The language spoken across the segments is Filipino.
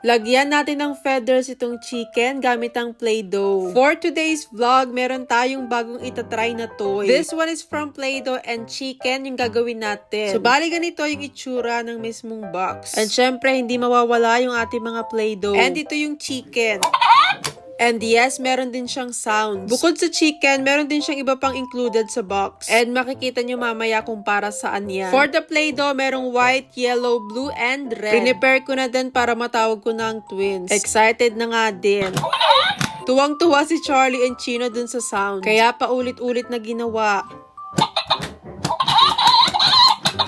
Lagyan natin ng feathers itong chicken gamit ang Play-Doh. For today's vlog, meron tayong bagong itatry na toy. This one is from Play-Doh and chicken yung gagawin natin. So, bali ganito yung itsura ng mismong box. And syempre, hindi mawawala yung ating mga Play-Doh. And ito yung chicken. And yes, meron din siyang sounds. Bukod sa chicken, meron din siyang iba pang included sa box. And makikita nyo mamaya kung para saan yan. For the Play-Doh, merong white, yellow, blue, and red. Prepare ko na din para matawag ko na ang twins. Excited na nga din. Tuwang-tuwa si Charlie and Chino dun sa sound. Kaya paulit-ulit na ginawa.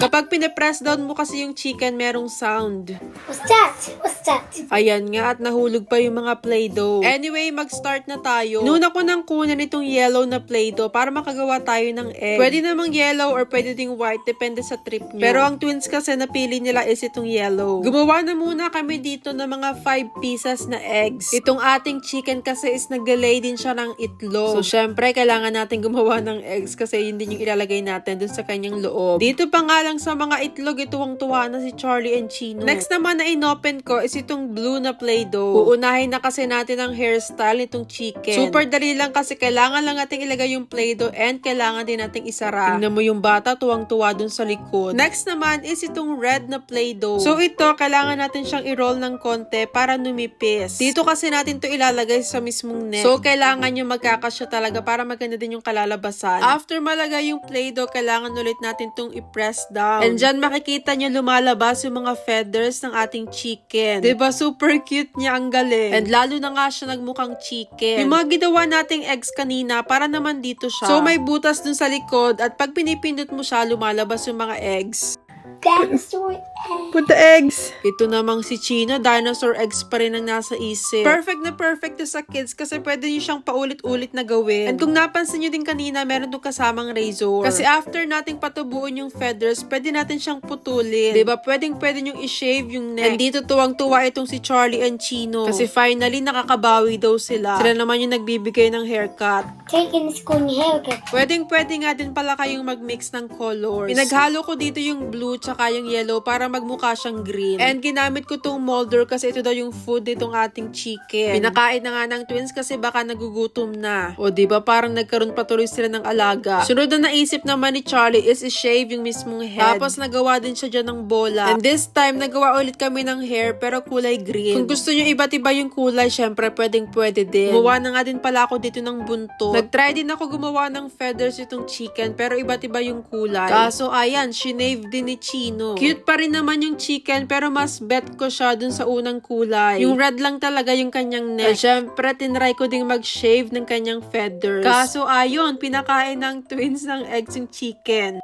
Kapag pinapress down mo kasi yung chicken, merong sound. What's that? What's that? Ayan nga, at nahulog pa yung mga Play-Doh. Anyway, mag-start na tayo. Nuna ko nang kunan itong yellow na Play-Doh para makagawa tayo ng egg. Pwede namang yellow or pwede ding white, depende sa trip nyo. Pero ang twins kasi napili nila is itong yellow. Gumawa na muna kami dito ng mga 5 pieces na eggs. Itong ating chicken kasi is nag-lay din siya ng itlog. So, syempre, kailangan natin gumawa ng eggs kasi yun din yung ilalagay natin dun sa kanyang loob. Dito pa nga lang sa mga itlog, tuwang-tuwa na si Charlie and Chino. Next naman na inopen ko is itong blue na Play-Doh. Uunahin na kasi natin ang hairstyle nitong chicken. Super dali lang kasi kailangan lang natin ilagay yung Play-Doh and kailangan din nating isara. Tingnan mo yung bata, tuwang-tuwa dun sa likod. Next naman is itong red na Play-Doh. So ito, kailangan natin siyang i-roll ng konti para numipis. Dito kasi natin to ilalagay sa mismong neck. So kailangan yung magkakasya talaga para maganda din yung kalalabasan. After malagay yung Play-Doh, kailangan ulit natin tong i-press down. And dyan makikita nyo lumalabas yung mga feathers ng ating chicken. Diba super cute niya, ang galing. And lalo na nga siya nagmukhang chicken. Yung mga ginawa nating eggs kanina, para naman dito siya. So may butas dun sa likod at pag pinipindot mo siya, lumalabas yung mga eggs. Dinosaur egg. Put the eggs. Ito namang si Chino, dinosaur eggs pa rin ang nasa isip. Perfect to sa kids kasi pwede nyo siyang paulit-ulit na gawin. And kung napansin nyo din kanina, meron itong kasamang razor. Kasi after nating patubuin yung feathers, pwede natin siyang putulin. Diba? Pwede nyo i-shave yung neck. And dito tuwang-tuwa itong si Charlie and Chino. Kasi finally, nakakabawi daw sila. Sila naman yung nagbibigay ng haircut. Taking this going haircut. Pwede nga din pala kayong mag-mix ng colors. Pinaghalo ko dito yung blue tsaka yung yellow para magmukha siyang green. And ginamit ko tong molder kasi ito daw yung food nitong ating chicken. Pinakain na nga ng twins kasi baka nagugutom na. O diba parang nagkaroon pa tuloy sila ng alaga. Sunod na naisip naman ni Charlie is i-shave yung mismong head. Tapos nagawa din siya dyan ng bola. And this time, nagawa ulit kami ng hair pero kulay green. Kung gusto nyo iba't iba yung kulay, syempre pwede din. Gumawa na nga din pala ako dito ng buntot. Nag-try din ako gumawa ng feathers itong chicken pero iba't iba yung kulay. Kaso ayan, shinave din ni Chino. Cute pa rin naman yung chicken pero mas bet ko siya dun sa unang kulay. Yung red lang talaga yung kanyang neck. At syempre, tinry ko ding mag-shave ng kanyang feathers. Kaso ayun, pinakain ng twins ng eggs yung chicken.